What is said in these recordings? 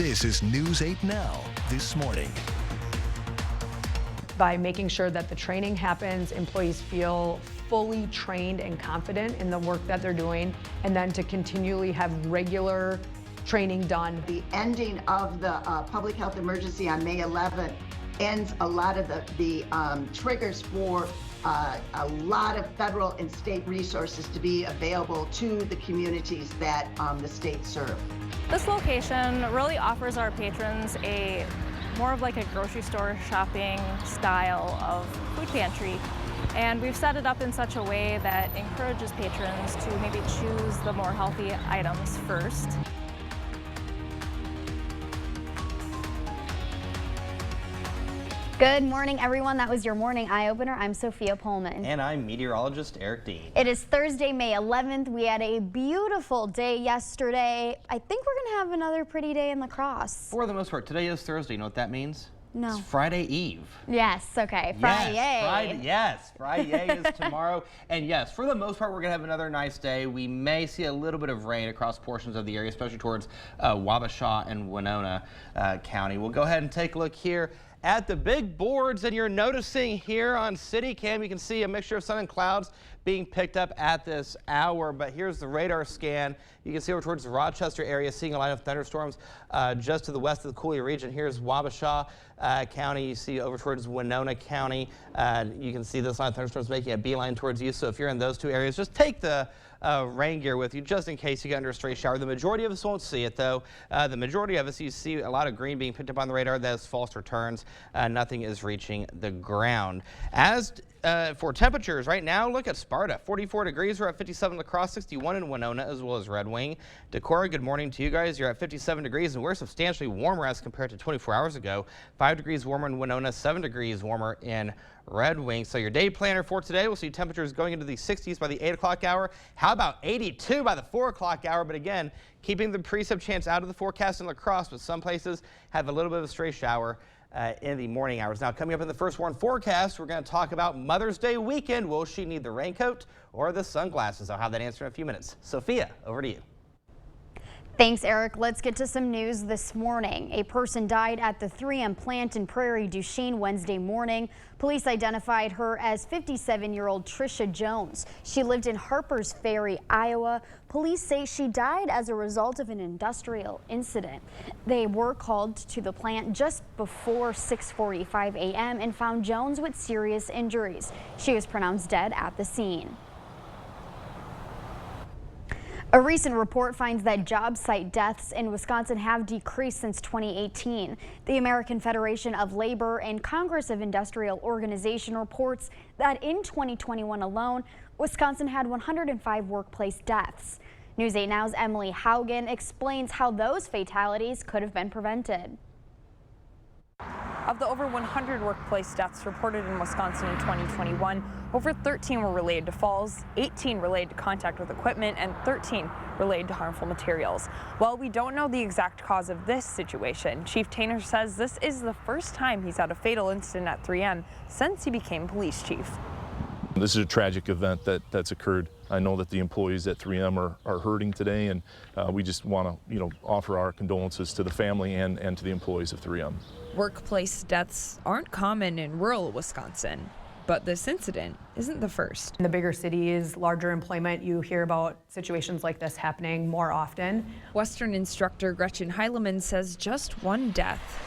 This is News 8 Now, this morning. By making sure that the training happens, employees feel fully trained and confident in the work that they're doing, and then to continually have regular training done. The ending of the public health emergency on May 11th ends a lot of the triggers for a lot of federal and state resources to be available to the communities that the states serve. This location really offers our patrons more of like a grocery store shopping style of food pantry. And we've set it up in such a way that encourages patrons to maybe choose the more healthy items first. Good morning, everyone. That was your morning eye-opener. I'm Sophia Pullman. And I'm meteorologist Eric Dean. It is Thursday, May 11th. We had a beautiful day yesterday. I think we're going to have another pretty day in La Crosse. For the most part, today is Thursday. You know what that means? No. It's Friday Eve. Yes, okay. Friday. Friday is tomorrow. And yes, for the most part, we're going to have another nice day. We may see a little bit of rain across portions of the area, especially towards Wabasha and Winona County. We'll go ahead and take a look here at the big boards, and you're noticing here on CityCam, you can see a mixture of sun and clouds being picked up at this hour. But here's the radar scan. You can see over towards the Rochester area, seeing a line of thunderstorms just to the west of the Coulee region. Here's Wabasha County. You see over towards Winona County. You can see this line of thunderstorms making a beeline towards you. So if you're in those two areas, just take the rain gear with you just in case you get under a stray shower. The majority of us won't see it, though. The majority of us, you see a lot of green being picked up on the radar. That is false returns. Nothing is reaching the ground. As for temperatures right now, look at Sparta, 44 degrees. We're at 57 La Crosse, 61 in Winona, as well as Red Wing. Decorah, good morning to you guys. You're at 57 degrees, and we're substantially warmer as compared to 24 hours ago. 5 degrees warmer in Winona, 7 degrees warmer in Red Wing. So your day planner for today, we'll see temperatures going into the 60s by the 8 o'clock hour. How about 82 by the 4 o'clock hour? But again, keeping the precip chance out of the forecast in La Crosse, but some places have a little bit of a stray shower in the morning hours. Now, coming up in the First Warn forecast, we're going to talk about Mother's Day weekend. Will she need the raincoat or the sunglasses? I'll have that answer in a few minutes. Sophia, over to you. Thanks, Eric. Let's get to some news this morning. A person died at the 3M plant in Prairie du Chien Wednesday morning. Police identified her as 57-year-old Trisha Jones. She lived in Harpers Ferry, Iowa. Police say she died as a result of an industrial incident. They were called to the plant just before 6:45 a.m. and found Jones with serious injuries. She was pronounced dead at the scene. A recent report finds that job site deaths in Wisconsin have decreased since 2018. The American Federation of Labor and Congress of Industrial Organization reports that in 2021 alone, Wisconsin had 105 workplace deaths. News 8 Now's Emily Haugen explains how those fatalities could have been prevented. Of the over 100 workplace deaths reported in Wisconsin in 2021, over 13 were related to falls, 18 related to contact with equipment, and 13 related to harmful materials. While we don't know the exact cause of this situation, Chief Tainer says this is the first time he's had a fatal incident at 3M since he became police chief. This is a tragic event that's occurred. I know that the employees at 3M are hurting today, and we just want to, offer our condolences to the family and to the employees of 3M. Workplace deaths aren't common in rural Wisconsin, but this incident isn't the first. In the bigger cities, larger employment, you hear about situations like this happening more often. Western instructor Gretchen Heilemann says just one death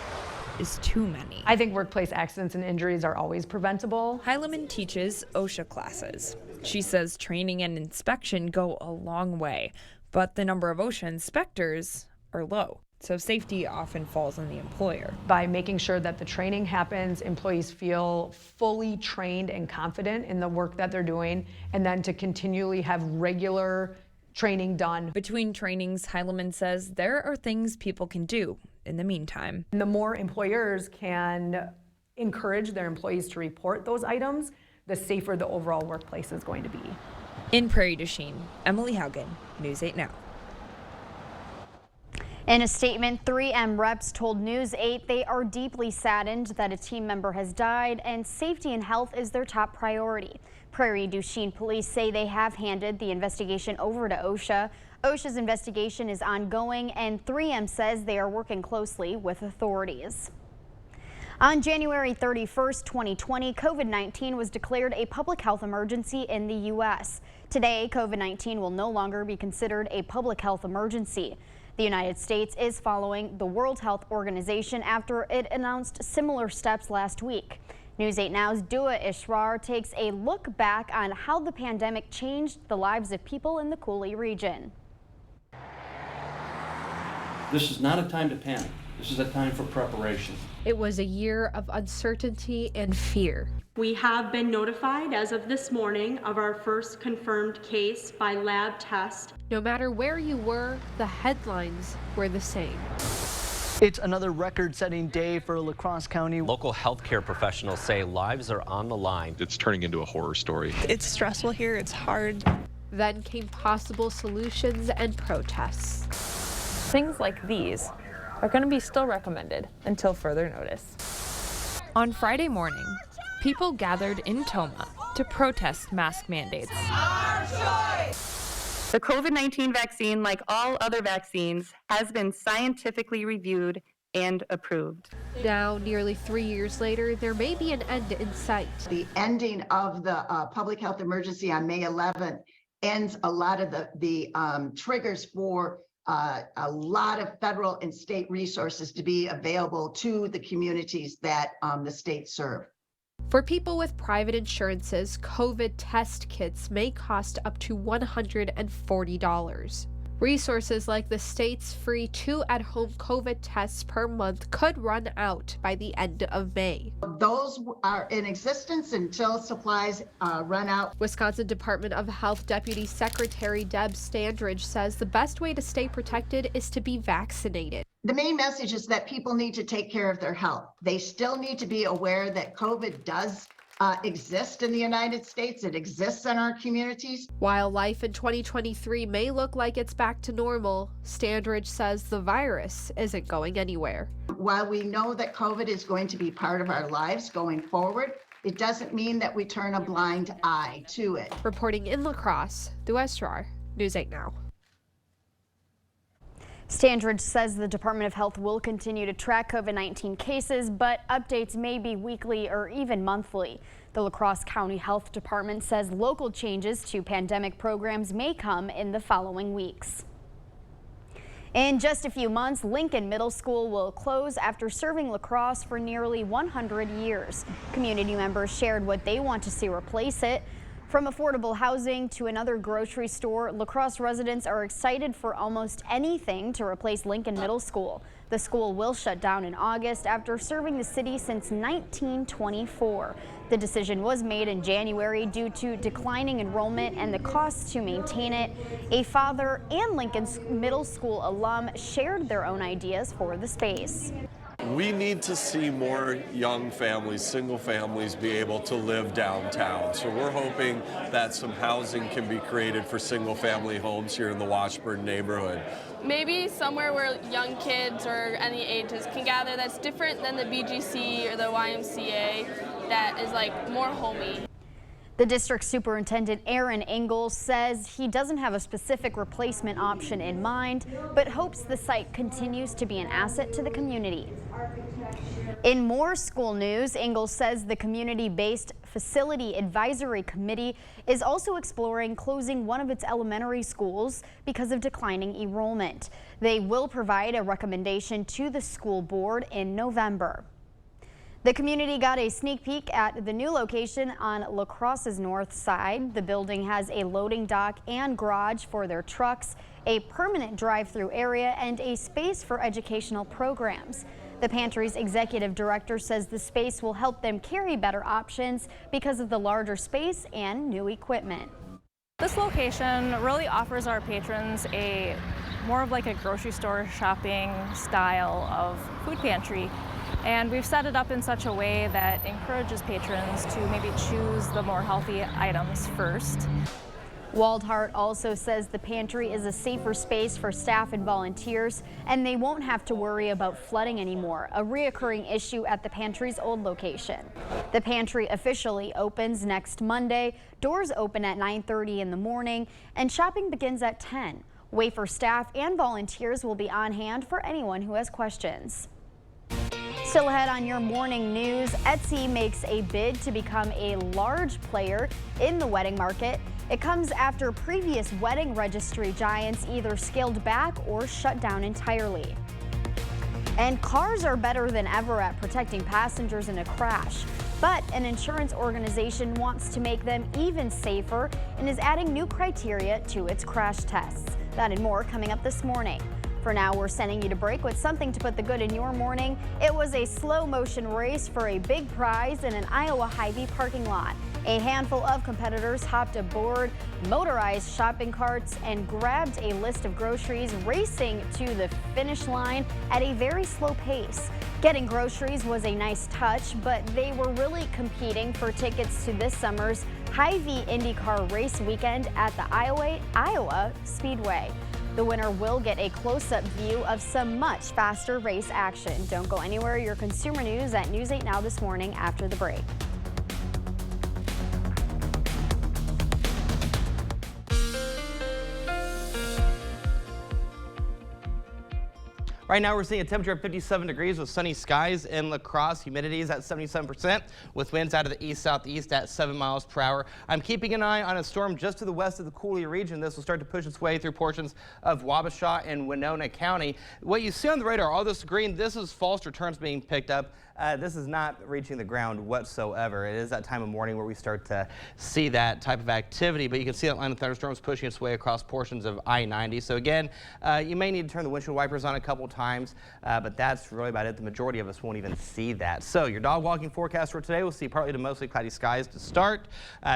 is too many. I think workplace accidents and injuries are always preventable. Heilemann teaches OSHA classes. She says training and inspection go a long way, but the number of OSHA inspectors are low. So safety often falls on the employer. By making sure that the training happens, employees feel fully trained and confident in the work that they're doing, and then to continually have regular training done. Between trainings, Heilemann says there are things people can do in the meantime. And the more employers can encourage their employees to report those items, the safer the overall workplace is going to be. In Prairie du Chien, Emily Haugen, News 8 Now. In a statement, 3M reps told News 8 they are deeply saddened that a team member has died and safety and health is their top priority. Prairie du Chien police say they have handed the investigation over to OSHA. OSHA's investigation is ongoing, and 3M says they are working closely with authorities. On January 31st, 2020, COVID-19 was declared a public health emergency in the U.S. Today, COVID-19 will no longer be considered a public health emergency. The United States is following the World Health Organization after it announced similar steps last week. News 8 Now's Dua Ishrar takes a look back on how the pandemic changed the lives of people in the Cooley region. This is not a time to panic. This is a time for preparation. It was a year of uncertainty and fear. We have been notified as of this morning of our first confirmed case by lab test. No matter where you were, the headlines were the same. It's another record-setting day for La Crosse County. Local healthcare professionals say lives are on the line. It's turning into a horror story. It's stressful here. It's hard. Then came possible solutions and protests. Things like these are going to be still recommended until further notice. On Friday morning, people gathered in Toma to protest mask mandates. The COVID-19 vaccine, like all other vaccines, has been scientifically reviewed and approved. Now, nearly 3 years later, there may be an end in sight. The ending of the public health emergency on May 11th ends a lot of the triggers for a lot of federal and state resources to be available to the communities that the states serve. For people with private insurances, COVID test kits may cost up to $140. Resources like the state's free 2 at-home COVID tests per month could run out by the end of May. Those are in existence until supplies run out. Wisconsin Department of Health Deputy Secretary Deb Standridge says the best way to stay protected is to be vaccinated. The main message is that people need to take care of their health. They still need to be aware that COVID does exist in the United States. It exists in our communities. While life in 2023 may look like it's back to normal, Standridge says the virus isn't going anywhere. While we know that COVID is going to be part of our lives going forward, it doesn't mean that we turn a blind eye to it. Reporting in La Crosse, Dua Ishrar, News 8 Now. Standridge says the Department of Health will continue to track COVID-19 cases, but updates may be weekly or even monthly. The La Crosse County Health Department says local changes to pandemic programs may come in the following weeks. In just a few months, Lincoln Middle School will close after serving La Crosse for nearly 100 years. Community members shared what they want to see replace it. From affordable housing to another grocery store, La Crosse residents are excited for almost anything to replace Lincoln Middle School. The school will shut down in August after serving the city since 1924. The decision was made in January due to declining enrollment and the costs to maintain it. A father and Lincoln Middle School alum shared their own ideas for the space. We need to see more young families, single families, be able to live downtown. So we're hoping that some housing can be created for single family homes here in the Washburn neighborhood. Maybe somewhere where young kids or any ages can gather that's different than the BGC or the YMCA, that is like more homey. The district superintendent, Aaron Ingalls, says he doesn't have a specific replacement option in mind, but hopes the site continues to be an asset to the community. In more school news, Ingalls says the community-based Facility Advisory Committee is also exploring closing one of its elementary schools because of declining enrollment. They will provide a recommendation to the school board in November. The community got a sneak peek at the new location on La Crosse's north side. The building has a loading dock and garage for their trucks, a permanent drive-through area, and a space for educational programs. The pantry's executive director says the space will help them carry better options because of the larger space and new equipment. This location really offers our patrons more of like a grocery store shopping style of food pantry. And we've set it up in such a way that encourages patrons to maybe choose the more healthy items first. Waldhart also says the pantry is a safer space for staff and volunteers, and they won't have to worry about flooding anymore, a reoccurring issue at the pantry's old location. The pantry officially opens next Monday. Doors open at 9:30 in the morning, and shopping begins at 10. Wayfair staff and volunteers will be on hand for anyone who has questions. Still ahead on your morning news, Etsy makes a bid to become a large player in the wedding market. It comes after previous wedding registry giants either scaled back or shut down entirely. And cars are better than ever at protecting passengers in a crash. But an insurance organization wants to make them even safer and is adding new criteria to its crash tests. That and more coming up this morning. For now, we're sending you to break with something to put the good in your morning. It was a slow motion race for a big prize in an Iowa Hy-Vee parking lot. A handful of competitors hopped aboard motorized shopping carts and grabbed a list of groceries, racing to the finish line at a very slow pace. Getting groceries was a nice touch, but they were really competing for tickets to this summer's Hy-Vee IndyCar race weekend at the Iowa Speedway. The winner will get a close-up view of some much faster race action. Don't go anywhere. Your consumer news at News 8 Now this morning after the break. Right now we're seeing a temperature of 57 degrees with sunny skies in La Crosse. Humidity is at 77% with winds out of the east-southeast at 7 miles per hour. I'm keeping an eye on a storm just to the west of the Coulee region. This will start to push its way through portions of Wabasha and Winona County. What you see on the radar, all this green, this is false returns being picked up. This is not reaching the ground whatsoever. It is that time of morning where we start to see that type of activity, but you can see that line of thunderstorms pushing its way across portions of I-90. So again, you may need to turn the windshield wipers on a couple times, but that's really about it. The majority of us won't even see that. So your dog walking forecast for today, we'll see partly to mostly cloudy skies to start.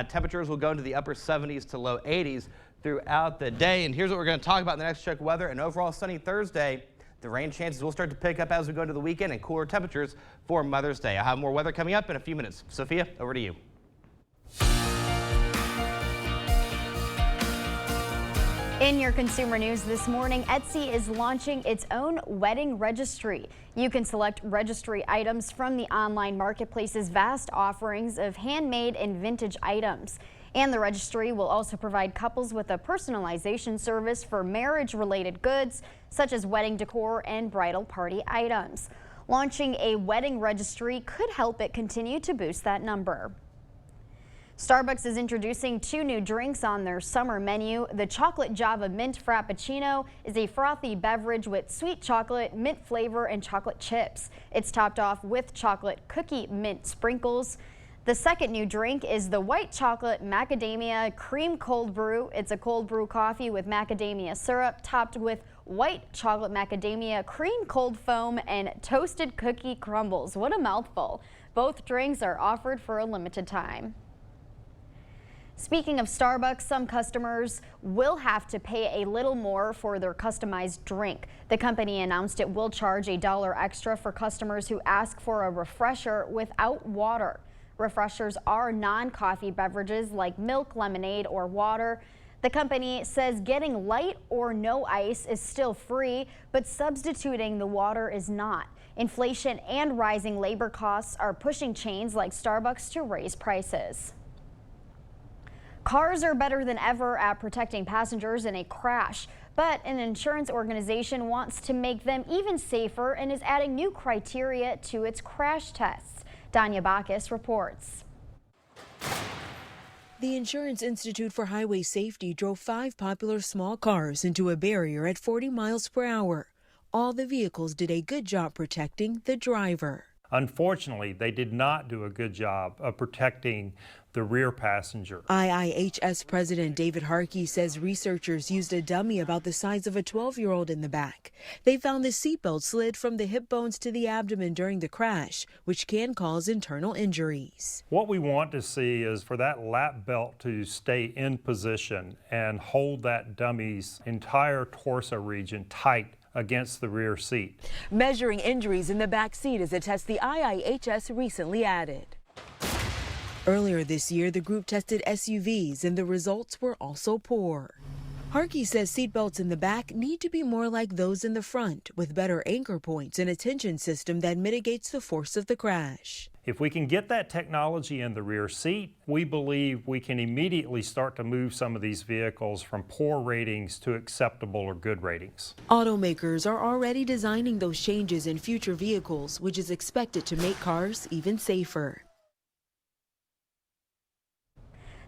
Temperatures will go into the upper 70s to low 80s throughout the day. And here's what we're going to talk about in the next check weather. An overall sunny Thursday. The rain chances will start to pick up as we go into the weekend and cooler temperatures for Mother's Day. I'll have more weather coming up in a few minutes. Sophia, over to you. In your consumer news this morning, Etsy is launching its own wedding registry. You can select registry items from the online marketplace's vast offerings of handmade and vintage items. And the registry will also provide couples with a personalization service for marriage-related goods, such as wedding decor and bridal party items. Launching a wedding registry could help it continue to boost that number. Starbucks is introducing 2 new drinks on their summer menu. The Chocolate Java Mint Frappuccino is a frothy beverage with sweet chocolate, mint flavor, and chocolate chips. It's topped off with chocolate cookie mint sprinkles. The second new drink is the White Chocolate Macadamia Cream Cold Brew. It's a cold brew coffee with macadamia syrup topped with white chocolate macadamia cream cold foam and toasted cookie crumbles. What a mouthful. Both drinks are offered for a limited time. Speaking of Starbucks, some customers will have to pay a little more for their customized drink. The company announced it will charge $1 extra for customers who ask for a refresher without water. Refreshers are non-coffee beverages like milk, lemonade, or water. The company says getting light or no ice is still free, but substituting the water is not. Inflation and rising labor costs are pushing chains like Starbucks to raise prices. Cars are better than ever at protecting passengers in a crash, but an insurance organization wants to make them even safer and is adding new criteria to its crash tests. Danya Bacchus reports. The Insurance Institute for Highway Safety drove 5 popular small cars into a barrier at 40 miles per hour. All the vehicles did a good job protecting the driver. Unfortunately, they did not do a good job of protecting the rear passenger. IIHS President David Harkey says researchers used a dummy about the size of a 12-year-old in the back. They found the seatbelt slid from the hip bones to the abdomen during the crash, which can cause internal injuries. What we want to see is for that lap belt to stay in position and hold that dummy's entire torso region tight against the rear seat. Measuring injuries in the back seat is a test the IIHS recently added. Earlier this year, the group tested SUVs and the results were also poor. Harkey says seatbelts in the back need to be more like those in the front, with better anchor points and a tension system that mitigates the force of the crash. If we can get that technology in the rear seat, we believe we can immediately start to move some of these vehicles from poor ratings to acceptable or good ratings. Automakers are already designing those changes in future vehicles, which is expected to make cars even safer.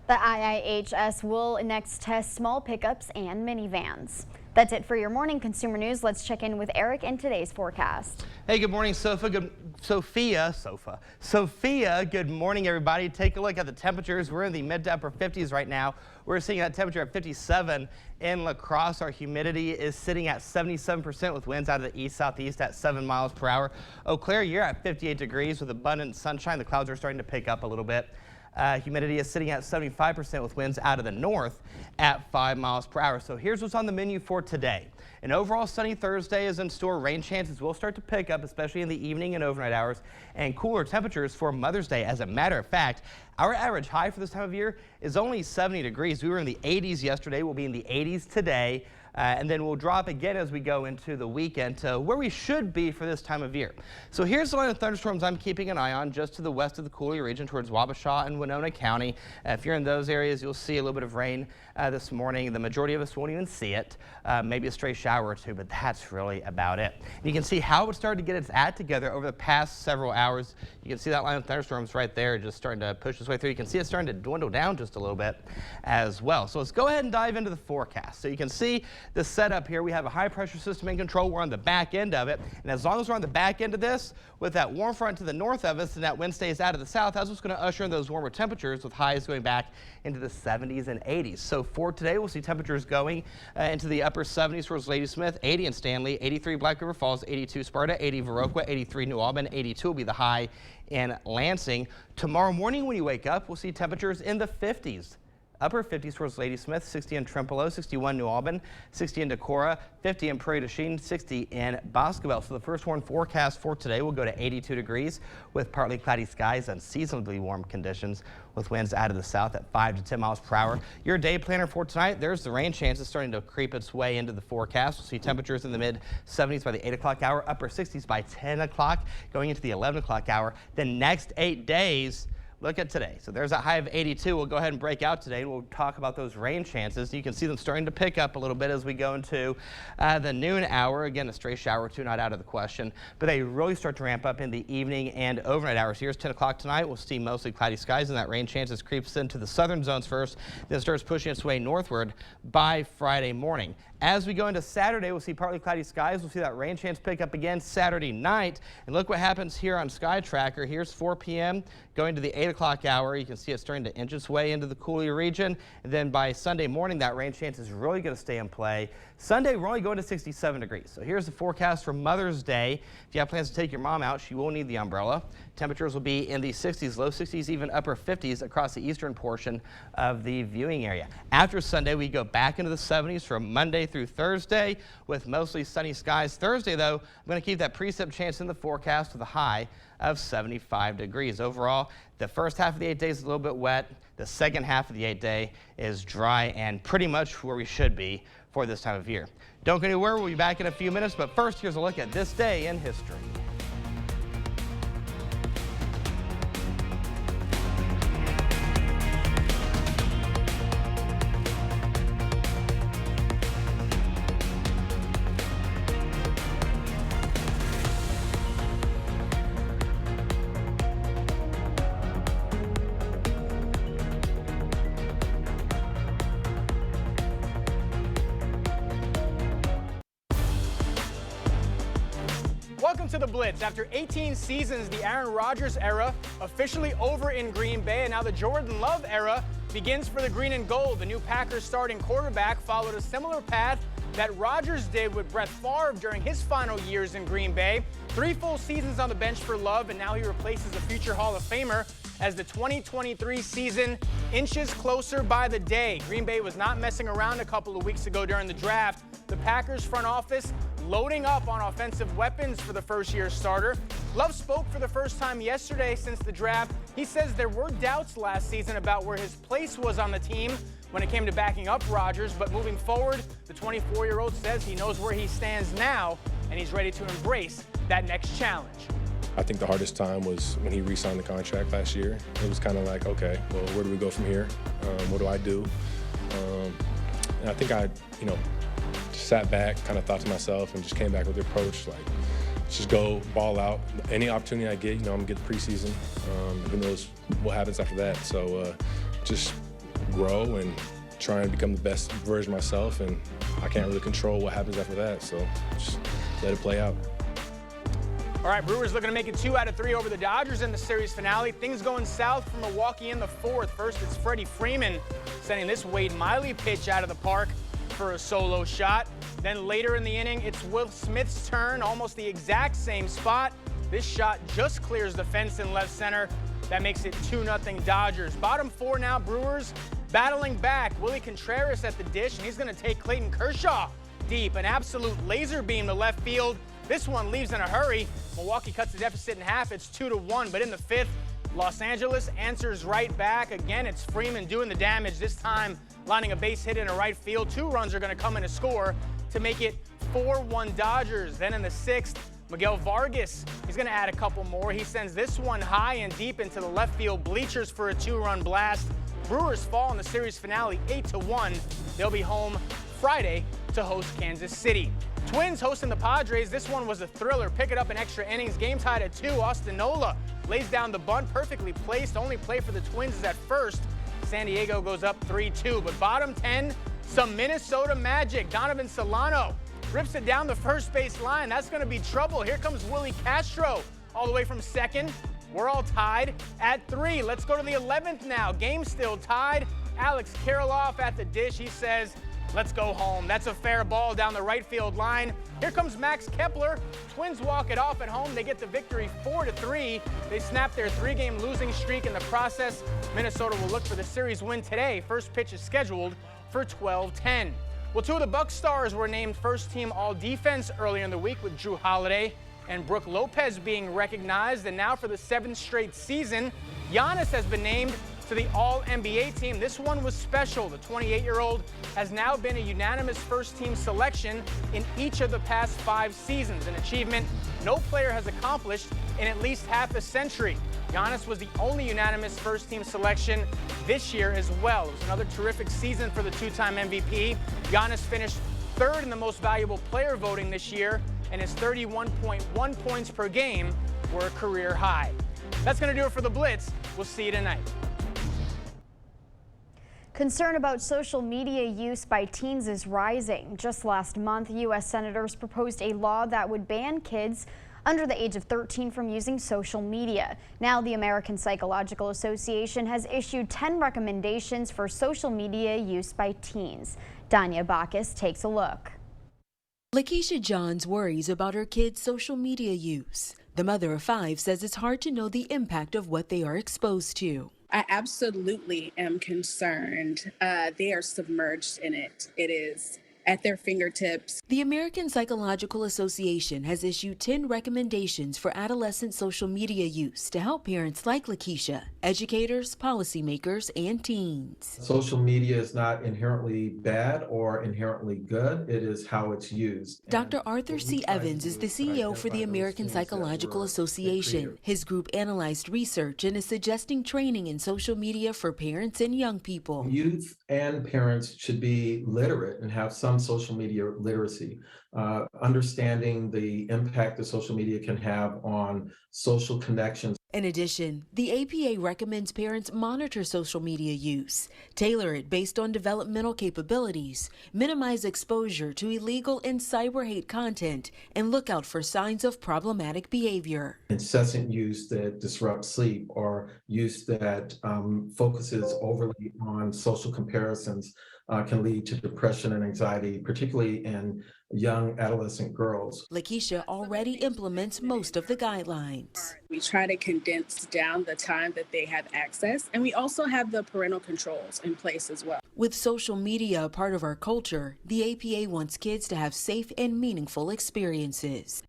The IIHS will next test small pickups and minivans. That's it for your morning consumer news. Let's check in with Eric in today's forecast. Hey, good morning, Sophia, good morning, everybody. Take a look at the temperatures. We're in the mid to upper 50s right now. We're seeing that temperature at 57 in La Crosse. Our humidity is sitting at 77% with winds out of the east-southeast at 7 miles per hour. Eau Claire, you're at 58 degrees with abundant sunshine. The clouds are starting to pick up a little bit. Humidity is sitting at 75% with winds out of the north at 5 miles per hour. So here's what's on the menu for today. An overall sunny Thursday is in store. Rain chances will start to pick up, especially in the evening and overnight hours, and cooler temperatures for Mother's Day. As a matter of fact, our average high for this time of year is only 70 degrees. We were in the 80s yesterday. We'll be in the 80s today. And then we'll drop again as we go into the weekend to where we should be for this time of year. So here's the line of thunderstorms I'm keeping an eye on just to the west of the Coulee region towards Wabasha and Winona County. If you're in those areas, you'll see a little bit of rain this morning. The majority of us won't even see it, maybe a stray shower or two, but that's really about it. And you can see how it started to get its act together over the past several hours. You can see that line of thunderstorms right there just starting to push its way through. You can see it starting to dwindle down just a little bit as well. So let's go ahead and dive into the forecast. So you can see the setup here. We have a high pressure system in control. We're on the back end of it. And as long as we're on the back end of this, with that warm front to the north of us and that wind stays out of the south, that's what's going to usher in those warmer temperatures with highs going back into the 70s and 80s. So for today, we'll see temperatures going into the upper 70s towards Ladysmith, 80 in Stanley, 83 Black River Falls, 82 Sparta, 80 Viroqua, 83 New Albany, 82 will be the high in Lansing. Tomorrow morning when you wake up, we'll see temperatures in the 50s. Upper 50s towards Ladysmith, 60 in Trempealeau, 61 New Albany, 60 in Decorah, 50 in Prairie du Chien, 60 in Boscobel. So the first warm forecast for today will go to 82 degrees with partly cloudy skies and seasonably warm conditions with winds out of the south at 5 to 10 miles per hour. Your day planner for tonight, there's the rain chances starting to creep its way into the forecast. We'll see temperatures in the mid 70s by the 8 o'clock hour, upper 60s by 10 o'clock, going into the 11 o'clock hour. The next 8 days, look at today. So there's a high of 82. We'll go ahead and break out today. We'll talk about those rain chances. You can see them starting to pick up a little bit as we go into the noon hour. Again, a stray shower or two not out of the question, but they really start to ramp up in the evening and overnight hours. Here's 10 o'clock tonight. We'll see mostly cloudy skies, and that rain chances creeps into the southern zones first, then starts pushing its way northward by Friday morning. As we go into Saturday, we'll see partly cloudy skies. We'll see that rain chance pick up again Saturday night. And look what happens here on Sky Tracker. Here's 4 p.m. going to the 8 o'clock hour. You can see it starting to inch its way into the Coulee region. And then by Sunday morning, that rain chance is really going to stay in play. Sunday, we're only going to 67 degrees. So here's the forecast for Mother's Day. If you have plans to take your mom out, she will need the umbrella. Temperatures will be in the 60s, low 60s, even upper 50s across the eastern portion of the viewing area. After Sunday, we go back into the 70s from Monday through Thursday with mostly sunny skies. Thursday, though, I'm going to keep that precip chance in the forecast with a high of 75 degrees. Overall, the first half of the 8 days is a little bit wet. The second half of the 8 day is dry and pretty much where we should be for this time of year. Don't go anywhere. We'll be back in a few minutes, but first, here's a look at this day in history. Welcome to the Blitz. After 18 seasons, the Aaron Rodgers era officially over in Green Bay, and now the Jordan Love era begins for the green and gold. The new Packers starting quarterback followed a similar path that Rodgers did with Brett Favre during his final years in Green Bay. 3 full seasons on the bench for Love, and now he replaces a future Hall of Famer as the 2023 season inches closer by the day. Green Bay was not messing around a couple of weeks ago during the draft. The Packers front office loading up on offensive weapons for the first-year starter. Love spoke for the first time yesterday since the draft. He says there were doubts last season about where his place was on the team when it came to backing up Rodgers, but moving forward, the 24-year-old says he knows where he stands now, and he's ready to embrace that next challenge. I think the hardest time was when he re-signed the contract last year. It was kind of like, okay, well, where do we go from here? What do I do? And I think I, just sat back, kind of thought to myself, and just came back with the approach, like, just go ball out. Any opportunity I get, I'm gonna get the preseason. Who knows what happens after that? So just grow and try and become the best version of myself, and I can't really control what happens after that, so just let it play out. All right, Brewers looking to make it 2 out of 3 over the Dodgers in the series finale. Things going south for Milwaukee in the 4th. First, it's Freddie Freeman sending this Wade Miley pitch out of the park for a solo shot. Then later in the inning, it's Will Smith's turn, almost the exact same spot. This shot just clears the fence in left center. That makes it 2-0 Dodgers. Bottom 4 now, Brewers battling back. Willie Contreras at the dish, and he's going to take Clayton Kershaw deep. An absolute laser beam to left field. This one leaves in a hurry. Milwaukee cuts the deficit in half. It's 2-1, but in the 5th, Los Angeles answers right back. Again, it's Freeman doing the damage, this time lining a base hit into right field. 2 runs are going to come in to score to make it 4-1 Dodgers. Then in the 6th, Miguel Vargas, he's going to add a couple more. He sends this one high and deep into the left field bleachers for a 2-run blast. Brewers fall in the series finale 8-1. They'll be home Friday to host Kansas City. Twins hosting the Padres. This one was a thriller. Pick it up in extra innings. Game tied at 2. Austin Nola lays down the bunt, perfectly placed. Only play for the Twins is at first. San Diego goes up 3-2. But bottom 10, some Minnesota magic. Donovan Solano rips it down the first base line. That's going to be trouble. Here comes Willie Castro all the way from second. We're all tied at 3. Let's go to the 11th now. Game still tied. Alex Kirilloff at the dish. He says, let's go home. That's a fair ball down the right field line. Here comes Max Kepler. Twins walk it off at home. They get the victory 4-3. They snap their 3-game losing streak in the process. Minnesota will look for the series win today. First pitch is scheduled for 12:10. Well, 2 of the Bucs stars were named first team all-defense earlier in the week, with Drew Holiday and Brooke Lopez being recognized. And now for the 7th straight season, Giannis has been named to the All-NBA team. This one was special. The 28-year-old has now been a unanimous first-team selection in each of the past 5 seasons, an achievement no player has accomplished in at least half a century. Giannis was the only unanimous first-team selection this year as well. It was another terrific season for the 2-time MVP. Giannis finished 3rd in the most valuable player voting this year, and his 31.1 points per game were a career high. That's going to do it for the Blitz. We'll see you tonight. Concern about social media use by teens is rising. Just last month, U.S. senators proposed a law that would ban kids under the age of 13 from using social media. Now, the American Psychological Association has issued 10 recommendations for social media use by teens. Danya Bacchus takes a look. Lakeisha Johns worries about her kids' social media use. The mother of 5 says it's hard to know the impact of what they are exposed to. I absolutely am concerned. They are submerged in it. It is at their fingertips. The American Psychological Association has issued 10 recommendations for adolescent social media use to help parents like Lakeisha, educators, policymakers, and teens. Social media is not inherently bad or inherently good. It is how it's used. Dr. Arthur C. Evans is the CEO for the American Psychological Association. His group analyzed research and is suggesting training in social media for parents and young people. Youth and parents should be literate and have some social media literacy, understanding the impact that social media can have on social connections. In addition, the APA recommends parents monitor social media use, tailor it based on developmental capabilities, minimize exposure to illegal and cyber hate content, and look out for signs of problematic behavior. Incessant use that disrupts sleep or use that focuses overly on social comparisons can lead to depression and anxiety, particularly in young adolescent girls. Lakeisha already implements most of the guidelines. We try to condense down the time that they have access, and we also have the parental controls in place as well. With social media a part of our culture, the APA wants kids to have safe and meaningful experiences.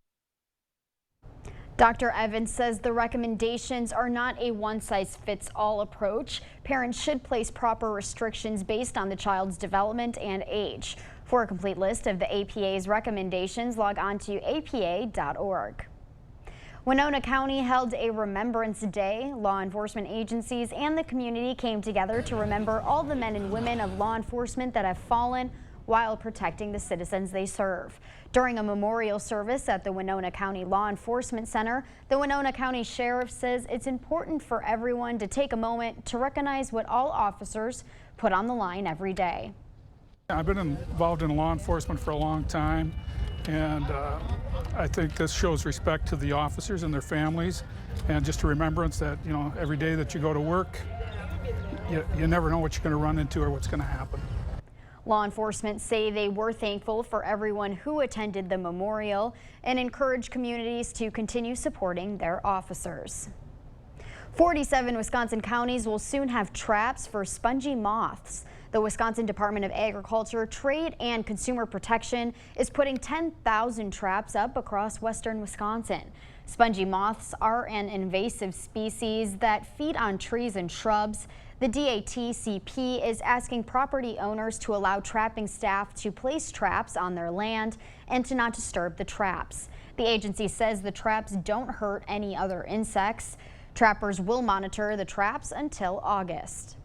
Dr. Evans says the recommendations are not a one-size-fits-all approach. Parents should place proper restrictions based on the child's development and age. For a complete list of the APA's recommendations, log on to apa.org. Winona County held a Remembrance Day. Law enforcement agencies and the community came together to remember all the men and women of law enforcement that have fallen while protecting the citizens they serve. During a memorial service at the Winona County Law Enforcement Center, the Winona County Sheriff says it's important for everyone to take a moment to recognize what all officers put on the line every day. I've been involved in law enforcement for a long time, and I think this shows respect to the officers and their families, and just a remembrance that, you know, every day that you go to work, you never know what you're going to run into or what's going to happen. Law enforcement say they were thankful for everyone who attended the memorial and encourage communities to continue supporting their officers. 47 Wisconsin counties will soon have traps for spongy moths. The Wisconsin Department of Agriculture, Trade and Consumer Protection is putting 10,000 traps up across western Wisconsin. Spongy moths are an invasive species that feed on trees and shrubs. The DATCP is asking property owners to allow trapping staff to place traps on their land and to not disturb the traps. The agency says the traps don't hurt any other insects. Trappers will monitor the traps until August.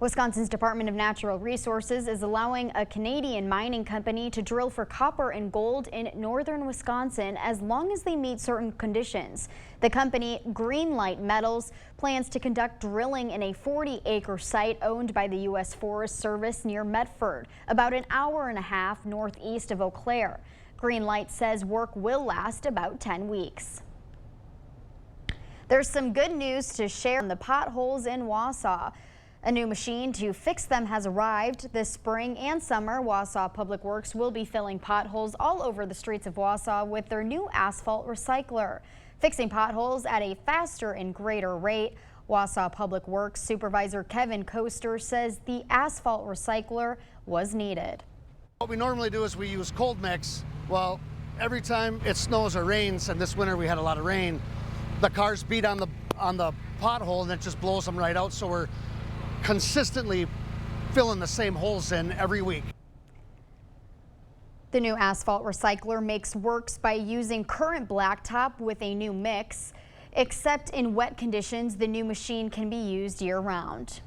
Wisconsin's Department of Natural Resources is allowing a Canadian mining company to drill for copper and gold in northern Wisconsin as long as they meet certain conditions. The company, Greenlight Metals, plans to conduct drilling in a 40-acre site owned by the U.S. Forest Service near Medford, about an hour and a half northeast of Eau Claire. Greenlight says work will last about 10 weeks. There's some good news to share on the potholes in Wausau. A new machine to fix them has arrived. This spring and summer, Wausau Public Works will be filling potholes all over the streets of Wausau with their new asphalt recycler, fixing potholes at a faster and greater rate. Wausau Public Works Supervisor Kevin Coaster says the asphalt recycler was needed. What we normally do is we use cold mix. Well, every time it snows or rains, and this winter we had a lot of rain, the cars beat on the pothole and it just blows them right out. So we're consistently filling the same holes in every week. The new asphalt recycler works by using current blacktop with a new mix. Except in wet conditions, the new machine can be used year-round.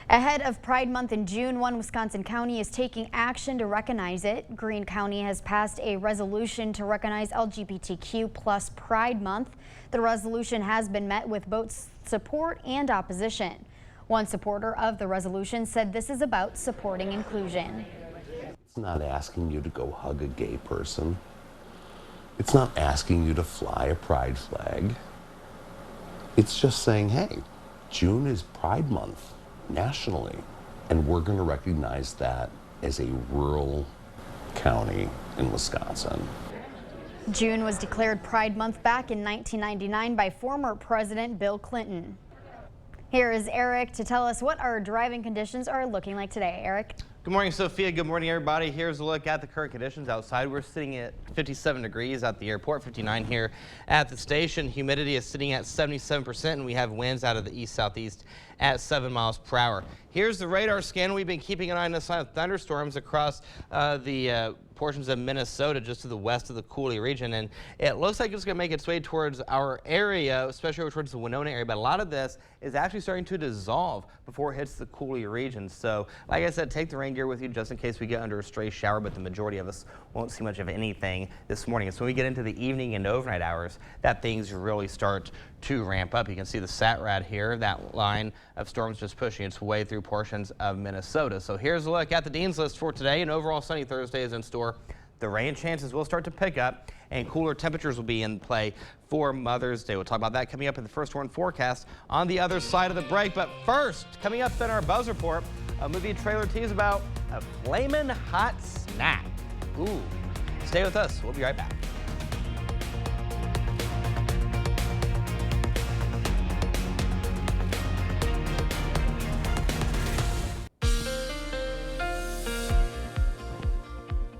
Ahead of Pride Month in June, one Wisconsin county is taking action to recognize it. Greene County has passed a resolution to recognize LGBTQ+ Pride Month. The resolution has been met with both support and opposition. One supporter of the resolution said this is about supporting inclusion. It's not asking you to go hug a gay person. It's not asking you to fly a pride flag. It's just saying, hey, June is Pride Month nationally, and we're going to recognize that as a rural county in Wisconsin. June was declared Pride Month back in 1999 by former President Bill Clinton. Here is Eric to tell us what our driving conditions are looking like today. Eric. Good morning, Sophia. Good morning, everybody. Here's a look at the current conditions outside. We're sitting at 57 degrees at the airport, 59 here at the station. Humidity is sitting at 77%, and we have winds out of the east-southeast at 7 miles per hour. Here's the radar scan. We've been keeping an eye on the sign of thunderstorms across the portions of Minnesota just to the west of the Cooley region, and it looks like it's going to make its way towards our area, especially over towards the Winona area, but a lot of this is actually starting to dissolve before it hits the Cooley region. So like I said, take the rain gear with you just in case we get under a stray shower, but the majority of us won't see much of anything this morning. It's when we get into the evening and overnight hours that things really start to ramp up. You can see the SATRAD here, that line of storms just pushing its way through portions of Minnesota. So here's a look at the Dean's List for today. An overall sunny Thursday is in store. The rain chances will start to pick up, and cooler temperatures will be in play for Mother's Day. We'll talk about that coming up in the First Warn forecast on the other side of the break. But first, coming up in our Buzz Report, a movie trailer tease about a flamin' hot snack. Ooh, stay with us. We'll be right back.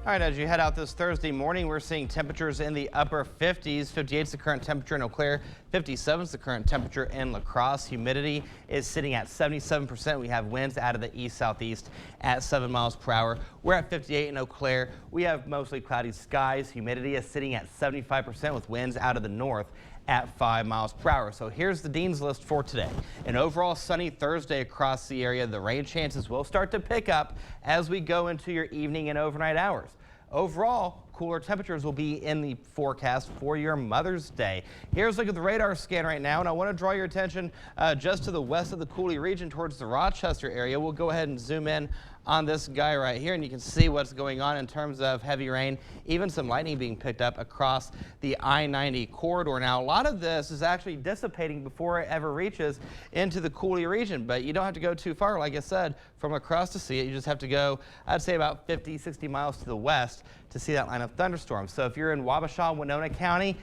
All right, as you head out this Thursday morning, we're seeing temperatures in the upper 50s. 58 is the current temperature in Eau Claire, 57 is the current temperature in La Crosse. Humidity is sitting at 77%. We have winds out of the east-southeast at 7 miles per hour. We're at 58 in Eau Claire. We have mostly cloudy skies. Humidity is sitting at 75% with winds out of the north at 5 miles per hour. So here's the Dean's List for today. An overall sunny Thursday across the area. The rain chances will start to pick up as we go into your evening and overnight hours. Overall, cooler temperatures will be in the forecast for your Mother's Day. Here's a look at the radar scan right now, and I want to draw your attention just to the west of the Cooley region towards the Rochester area. We'll go ahead and zoom in on this guy right here, and you can see what's going on in terms of heavy rain, even some lightning being picked up across the I-90 corridor. Now, a lot of this is actually dissipating before it ever reaches into the Cooley region, but you don't have to go too far, like I said, from across to see it. You just have to go, I'd say, about 50, 60 miles to the west to see that line of thunderstorms. So if you're in Wabasha, Winona County,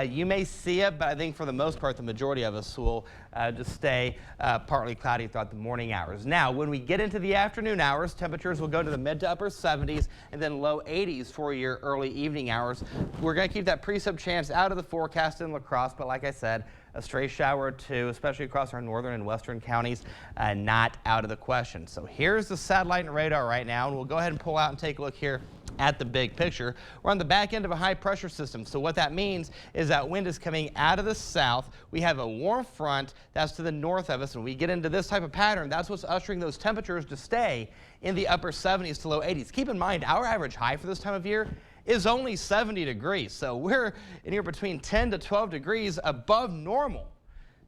you may see it, but I think for the most part, the majority of us will just stay partly cloudy throughout the morning hours. Now, when we get into the afternoon hours, temperatures will go to the mid to upper 70s and then low 80s for your early evening hours. We're going to keep that precip chance out of the forecast in La Crosse, but like I said, a stray shower or two, especially across our northern and western counties, not out of the question. So here's the satellite and radar right now, and we'll go ahead and pull out and take a look here at the big picture. We're on the back end of a high pressure system. So what that means is that wind is coming out of the south. We have a warm front that's to the north of us, and we get into this type of pattern. That's what's ushering those temperatures to stay in the upper 70s to low 80s. Keep in mind, our average high for this time of year is only 70 degrees. So we're in here between 10 to 12 degrees above normal.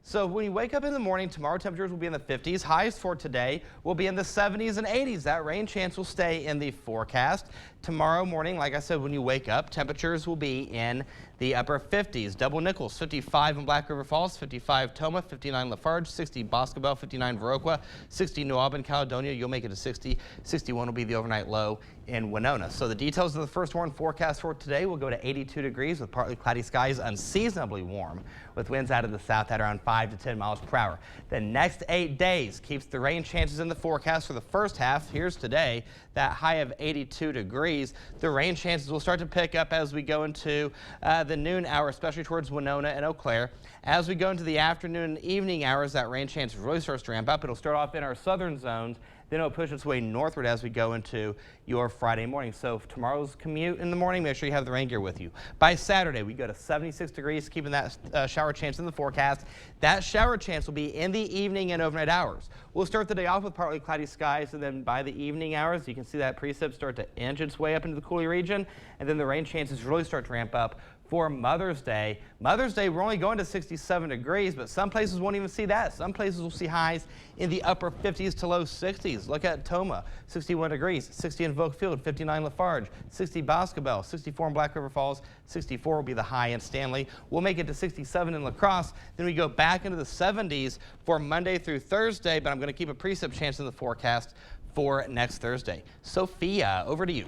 So when you wake up in the morning, tomorrow temperatures will be in the 50s. Highs for today will be in the 70s and 80s. That rain chance will stay in the forecast. Tomorrow morning, like I said, when you wake up, temperatures will be in the upper 50s. Double Nichols, 55 in Black River Falls, 55 Toma, 59 Lafarge, 60 Boscobel, 59 Viroqua, 60 New Albany, Caledonia. You'll make it to 60. 61 will be the overnight low in Winona. So the details of the first warm forecast for today will go to 82 degrees with partly cloudy skies, unseasonably warm with winds out of the south at around 5 to 10 miles per hour. The next 8 days keeps the rain chances in the forecast for the first half. Here's today, that high of 82 degrees. The rain chances will start to pick up as we go into the noon hour, especially towards Winona and Eau Claire. As we go into the afternoon and evening hours, that rain chance really starts to ramp up. It'll start off in our southern zones, then it'll push its way northward as we go into your Friday morning. So for tomorrow's commute in the morning, make sure you have the rain gear with you. By Saturday, we go to 76 degrees, keeping that shower chance in the forecast. That shower chance will be in the evening and overnight hours. We'll start the day off with partly cloudy skies, and then by the evening hours, you can see that precip start to inch its way up into the Cooley region, and then the rain chances really start to ramp up for Mother's Day. Mother's Day, we're only going to 67 degrees, but some places won't even see that. Some places will see highs in the upper 50s to low 60s. Look at Toma, 61 degrees, 60 in Volk Field, 59 Lafarge, 60 Boscobel, 64 in Black River Falls, 64 will be the high in Stanley. We'll make it to 67 in La Crosse. Then we go back into the 70s for Monday through Thursday, but I'm going to keep a precip chance in the forecast for next Thursday. Sophia, over to you.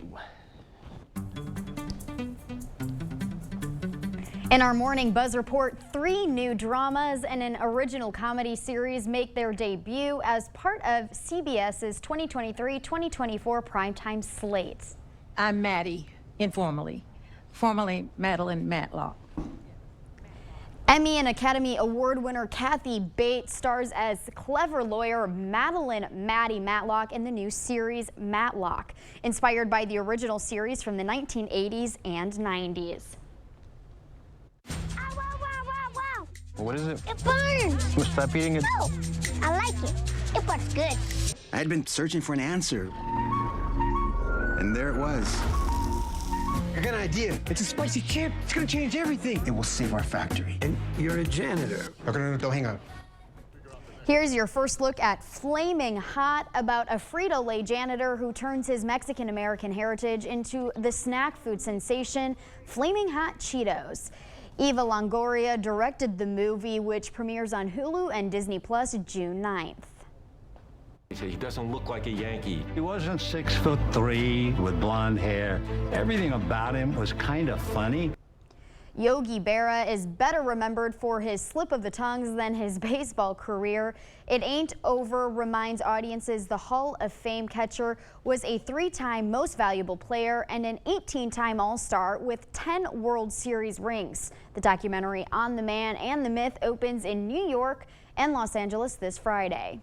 In our morning buzz report, 3 new dramas and an original comedy series make their debut as part of CBS's 2023-2024 primetime slate. I'm Maddie, informally, formerly Madeline Matlock. Emmy and Academy Award winner Kathy Bates stars as clever lawyer Madeline Maddie Matlock in the new series Matlock, inspired by the original series from the 1980s and 90s. What is it? It burns! Well, stop eating it. No! I like it. It works good. I had been searching for an answer. And there it was. I got an idea. It's a spicy chip. It's gonna change everything. It will save our factory. And you're a janitor. Okay, no, hang on. Here's your first look at Flaming Hot, about a Frito-Lay janitor who turns his Mexican-American heritage into the snack food sensation Flaming Hot Cheetos. Eva Longoria directed the movie, which premieres on Hulu and Disney Plus June 9th. He said he doesn't look like a Yankee. He wasn't 6'3" with blonde hair. Everything about him was kind of funny. Yogi Berra is better remembered for his slip of the tongues than his baseball career. It ain't over reminds audiences the Hall of Fame catcher was a 3-time most valuable player and an 18-time All-Star with 10 World Series rings. The documentary On the Man and the Myth opens in New York and Los Angeles this Friday.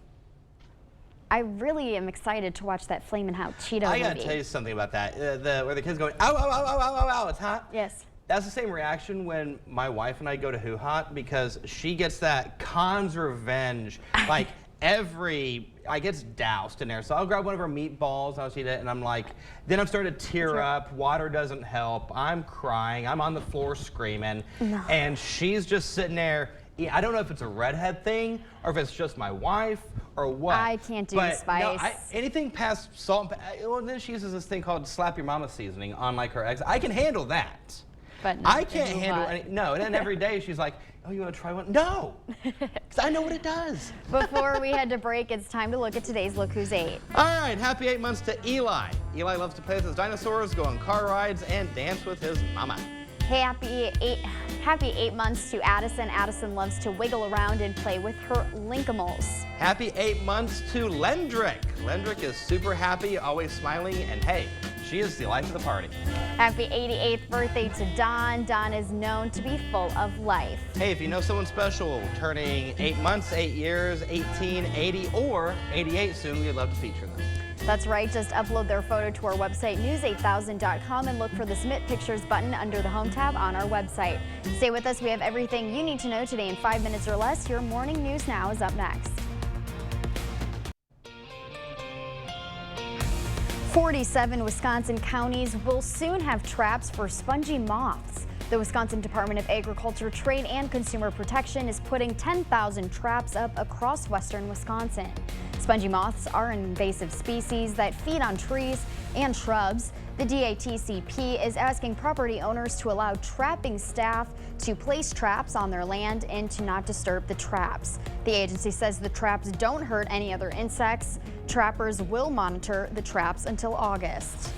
I really am excited to watch that Flamin' Hot Cheeto movie. I gotta tell you something about that. Where the kid's going, ow, ow, ow, ow, ow, ow, ow, it's hot. Yes. That's the same reaction when my wife and I go to Hoo Hot because she gets that Khan's revenge. Like I gets doused in there. So I'll grab one of her meatballs, I'll eat it, and I'm like, then I'm starting to tear up. Water doesn't help. I'm crying. I'm on the floor screaming. No. And she's just sitting there. I don't know if it's a redhead thing or if it's just my wife or what. I can't do but spice. No, anything past salt and well, then she uses this thing called slap your mama seasoning on like her eggs. I can handle that. But I can't handle any, no, and then every day she's like, oh, you want to try one? No, because I know what it does. Before we head to break, it's time to look at today's Look Who's 8. All right, happy 8 months to Eli. Eli loves to play with his dinosaurs, go on car rides, and dance with his mama. Happy 8 months to Addison. Addison loves to wiggle around and play with her Linkimals. Happy 8 months to Lendrick. Lendrick is super happy, always smiling, and hey, she is the life of the party. Happy 88th birthday to Don. Don is known to be full of life. Hey, if you know someone special turning 8 months, 8 years, 18, 80, or 88 soon, we'd love to feature them. That's right, just upload their photo to our website, news8000.com, and look for the Submit Pictures button under the Home tab on our website. Stay with us, we have everything you need to know today in 5 minutes or less. Your Morning News Now is up next. 47 Wisconsin counties will soon have traps for spongy moths. The Wisconsin Department of Agriculture, Trade and Consumer Protection is putting 10,000 traps up across western Wisconsin. Spongy moths are an invasive species that feed on trees and shrubs. The DATCP is asking property owners to allow trapping staff to place traps on their land and to not disturb the traps. The agency says the traps don't hurt any other insects. Trappers will monitor the traps until August.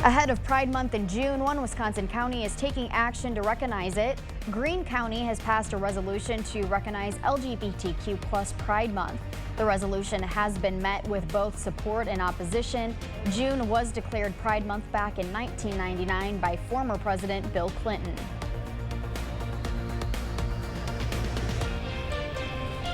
Ahead of Pride Month in June, one Wisconsin county is taking action to recognize it. Greene County has passed a resolution to recognize LGBTQ+ Pride Month. The resolution has been met with both support and opposition. June was declared Pride Month back in 1999 by former President Bill Clinton.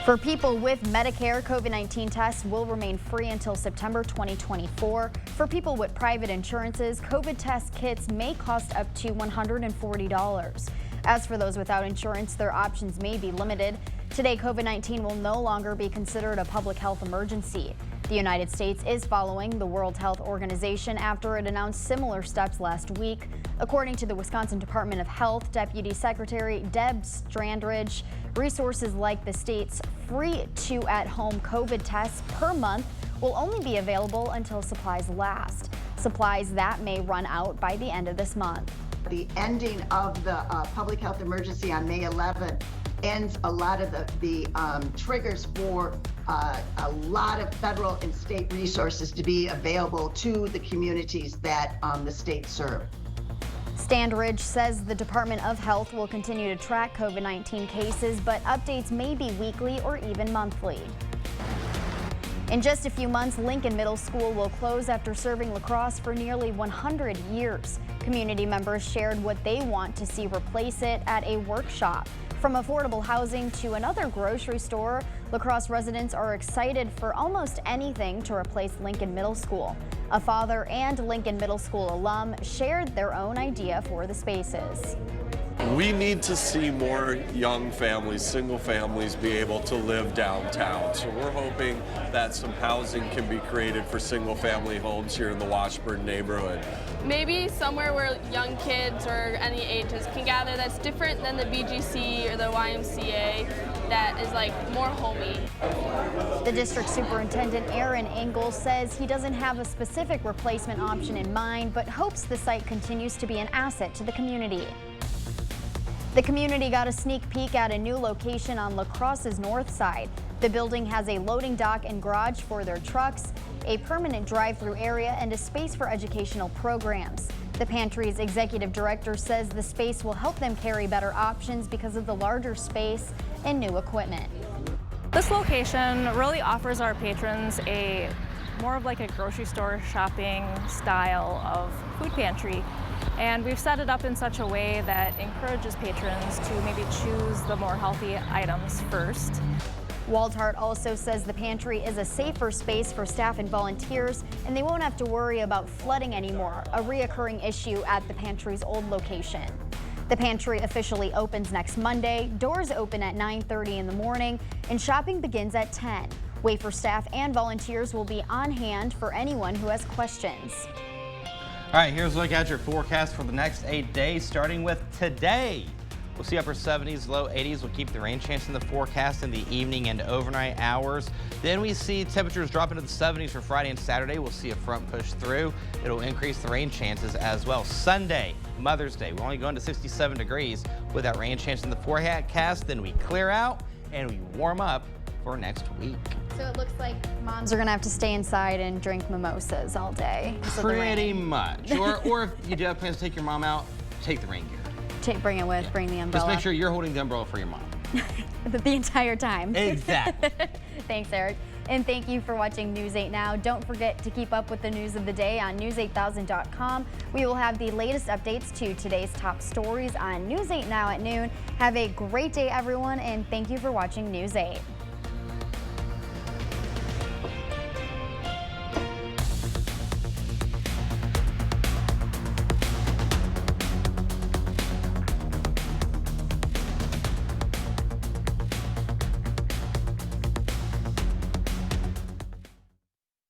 For people with Medicare, COVID-19 tests will remain free until September 2024. For people with private insurances, COVID test kits may cost up to $140. As for those without insurance, their options may be limited. Today, COVID-19 will no longer be considered a public health emergency. The United States is following the World Health Organization after it announced similar steps last week. According to the Wisconsin Department of Health Deputy Secretary Deb Strandridge, resources like the state's free 2 at-home COVID tests per month will only be available until supplies last. Supplies that may run out by the end of this month. The ending of the public health emergency on May 11th ends a lot of the triggers for a lot of federal and state resources to be available to the communities that the state serve. Standridge says the Department of Health will continue to track COVID-19 cases, but updates may be weekly or even monthly. In just a few months, Lincoln Middle School will close after serving lacrosse for nearly 100 years. Community members shared what they want to see replace it at a workshop. From affordable housing to another grocery store, lacrosse residents are excited for almost anything to replace Lincoln Middle School. A father and Lincoln Middle School alum shared their own idea for the spaces. We need to see more young families, single families, be able to live downtown. So we're hoping that some housing can be created for single family homes here in the Washburn neighborhood. Maybe somewhere where young kids or any ages can gather that's different than the BGC or the YMCA, that is like more homey. The district superintendent, Aaron Engel, says he doesn't have a specific replacement option in mind, but hopes the site continues to be an asset to the community. The community got a sneak peek at a new location on La Crosse's north side. The building has a loading dock and garage for their trucks, a permanent drive-through area, and a space for educational programs. The pantry's executive director says the space will help them carry better options because of the larger space and new equipment. This location really offers our patrons more of like a grocery store shopping style of food pantry. And we've set it up in such a way that encourages patrons to maybe choose the more healthy items first. Waldhart also says the pantry is a safer space for staff and volunteers, and they won't have to worry about flooding anymore, a reoccurring issue at the pantry's old location. The pantry officially opens next Monday. Doors open at 9:30 in the morning, and shopping begins at 10. Wayfair staff and volunteers will be on hand for anyone who has questions. All right, here's a look at your forecast for the next 8 days, starting with today. We'll see upper 70s, low 80s. We'll keep the rain chance in the forecast in the evening and overnight hours. Then we see temperatures drop into the 70s for Friday and Saturday. We'll see a front push through. It'll increase the rain chances as well. Sunday, Mother's Day, we're only going to 67 degrees with that rain chance in the forecast. Then we clear out and we warm up for next week. So it looks like moms are gonna have to stay inside and drink mimosas all day. Pretty much. Or if you do have plans to take your mom out, take the rain gear. Bring it with, bring the umbrella. Just make sure you're holding the umbrella for your mom. The entire time. Exactly. Thanks, Eric. And thank you for watching News 8 Now. Don't forget to keep up with the news of the day on news8000.com. We will have the latest updates to today's top stories on News 8 Now at noon. Have a great day, everyone, and thank you for watching News 8.